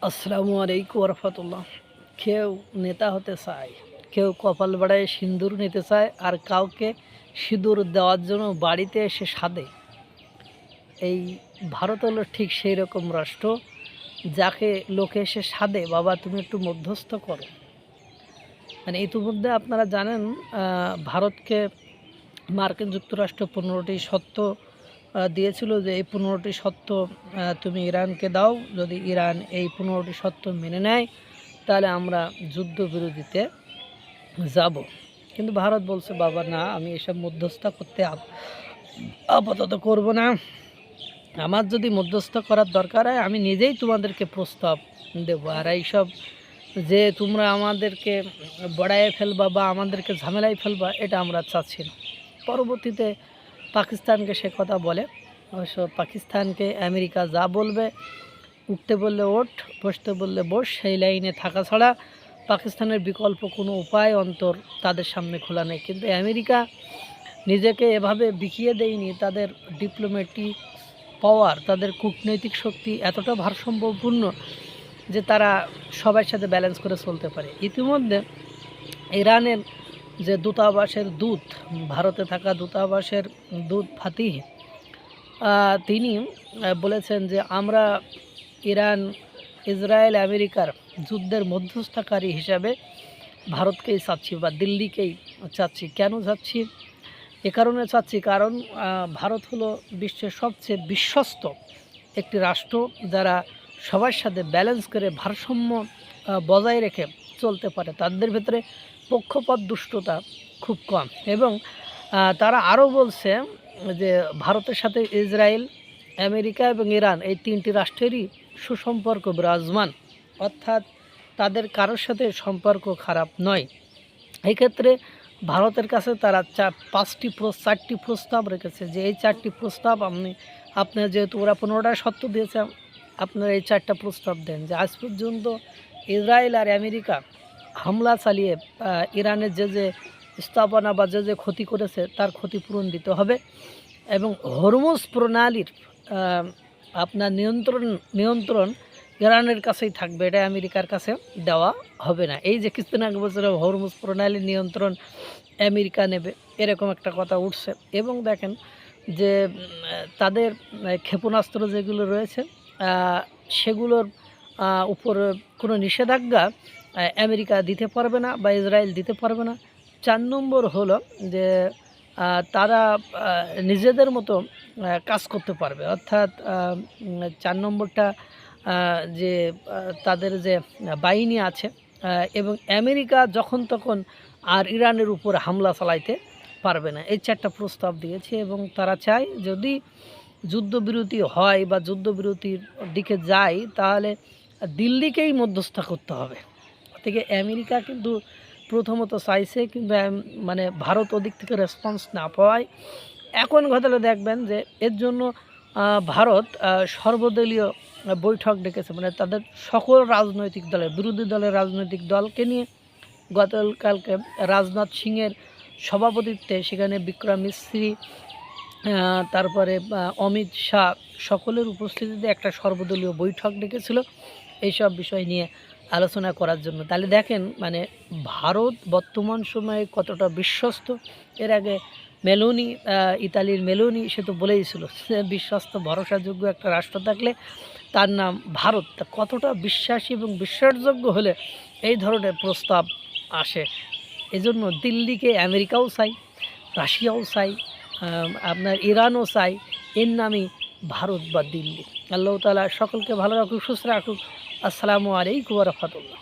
আসসালামু আলাইকুম রহমতুল্লাহ। কেউ নেতা হতে চায়, কেউ কপাল বাড়ায় সিঁদুর নিতে চায়, আর কাউকে সিঁদুর দেওয়ার জন্য বাড়িতে এসে সাধে। এই ভারত হলো ঠিক সেই রকম রাষ্ট্র যাকে লোকে এসে সাধে, বাবা তুমি একটু মধ্যস্থ করো। মানে ইতিমধ্যে আপনারা জানেন, ভারতকে মার্কিন যুক্তরাষ্ট্র 15টি শর্ত দিয়েছিল যে এই 15টি শর্ত তুমি ইরানকে দাও। যদি ইরান এই 15টি শর্ত মেনে নেয় তাহলে আমরা যুদ্ধবিরতিতে যাব। কিন্তু ভারত বলছে, বাবা না, আমি এসব মধ্যস্থতা করতে আপাতত করব না। আমার যদি মধ্যস্থ করার দরকার হয় আমি নিজেই তোমাদেরকে প্রস্তাব দেব। আর এইসব যে তোমরা আমাদেরকে বড়াইয়ে ফেলবা বা আমাদেরকে ঝামেলায় ফেলবা, এটা আমরা চাচ্ছি না। পরবর্তীতে পাকিস্তানকে সে কথা বলে। অবশ্য পাকিস্তানকে আমেরিকা যা বলবে, উঠতে বললে ওঠ, বসতে বললে বস, সেই লাইনে থাকা ছাড়া পাকিস্তানের বিকল্প কোনো উপায় অন্তর তাদের সামনে খোলা নেই। কিন্তু আমেরিকা নিজেকে এভাবে বিকিয়ে দেয়নি। তাদের ডিপ্লোম্যাটিক পাওয়ার, তাদের কূটনৈতিক শক্তি এতটা ভারসাম্যপূর্ণ যে তারা সবার সাথে ব্যালেন্স করে চলতে পারে। ইতিমধ্যে ইরানের যে দূতাবাসের দূত, ভারতে থাকা দূতাবাসের দূত ফাতিহ, তিনি বলেছেন যে আমরা ইরান, ইসরায়েল, আমেরিকার যুদ্ধের মধ্যস্থতাকারী হিসাবে ভারতকেই চাচ্ছি বা দিল্লিকেই চাচ্ছি। কেন চাচ্ছি? এ কারণে চাচ্ছি কারণ ভারত হলো বিশ্বের সবচেয়ে বিশ্বস্ত একটি রাষ্ট্র, যারা সবার সাথে ব্যালেন্স করে ভারসাম্য বজায় রেখে চলতে পারে। তাদের ভেতরে পক্ষপাত দুষ্টতা খুব কম। এবং তারা আরও বলছে যে ভারতের সাথে ইসরায়েল, আমেরিকা এবং ইরান এই তিনটি রাষ্ট্রেরই সুসম্পর্ক বিরাজমান, অর্থাৎ তাদের কারোর সাথে সম্পর্ক খারাপ নয়। এই ক্ষেত্রে ভারতের কাছে তারা চারটি প্রস্তাব রেখেছে যে এই 4টি প্রস্তাব আপনার যেহেতু ওরা 15টা শর্ত দিয়েছে, আপনারা এই 4টা প্রস্তাব দেন যে আজ পর্যন্ত ইসরায়েল আর আমেরিকা হামলা চালিয়ে ইরানের যে স্থাপনা বা যে ক্ষতি করেছে তার ক্ষতিপূরণ দিতে হবে। এবং হরমুজ প্রণালীর আপনার নিয়ন্ত্রণ ইরানের কাছেই থাকবে, এটা আমেরিকার কাছে দেওয়া হবে না। এই যে কিছুদিন আগে বছর হরমুজ প্রণালীর নিয়ন্ত্রণ আমেরিকা নেবে, এরকম একটা কথা উঠছে। এবং দেখেন যে তাদের ক্ষেপণাস্ত্র যেগুলো রয়েছে সেগুলোর উপর কোনো নিষেধাজ্ঞা আমেরিকা দিতে পারবে না বা ইসরায়েল দিতে পারবে না। 4 নম্বর হলো যে তারা নিজেদের মতো কাজ করতে পারবে, অর্থাৎ 4 নম্বরটা যে তাদের যে বাহিনী আছে এবং আমেরিকা যখন তখন আর ইরানের উপর হামলা চালাইতে পারবে না। এই 4টা প্রস্তাব দিয়েছে এবং তারা চায় যদি যুদ্ধবিরতি হয় বা যুদ্ধবিরতির দিকে যায় তাহলে দিল্লিকেই মধ্যস্থতা করতে হবে। থেকে আমেরিকা কিন্তু প্রথমত চাইছে, কিন্তু মানে ভারত ওদিক থেকে রেসপন্স না পাওয়ায় এখন ঘটলে দেখবেন যে এর জন্য ভারত সর্বদলীয় বৈঠক ডেকেছে। মানে তাদের সকল রাজনৈতিক দলের, বিরোধী দলের রাজনৈতিক দলকে নিয়ে গতকালকে রাজনাথ সিংয়ের সভাপতিত্বে সেখানে বিক্রম মিস্ত্রি, তারপরে অমিত শাহ, সকলের উপস্থিতিতে একটা সর্বদলীয় বৈঠক ডেকেছিল এইসব বিষয় নিয়ে আলোচনা করার জন্য। তাহলে দেখেন মানে ভারত বর্তমান সময়ে কতটা বিশ্বস্ত। এর আগে মেলোনি, ইতালির মেলোনি, সে তো বলেইছিল বিশ্বস্ত ভরসাযোগ্য একটা রাষ্ট্র থাকলে তার নাম ভারত। কতটা বিশ্বাসী এবং বিশ্বাসযোগ্য হলে এই ধরনের প্রস্তাব আসে। এজন্য দিল্লিকে আমেরিকাও চাই, রাশিয়াও চাই, আপনার ইরানও চাই, এর নামই ভারত বা দিল্লি। আল্লাহ তাআলা সকলকে ভালো রাখুক, সুস্থ রাখুক। আসসালামু আলাইকুম ওয়া রাহমাতুল্লাহ।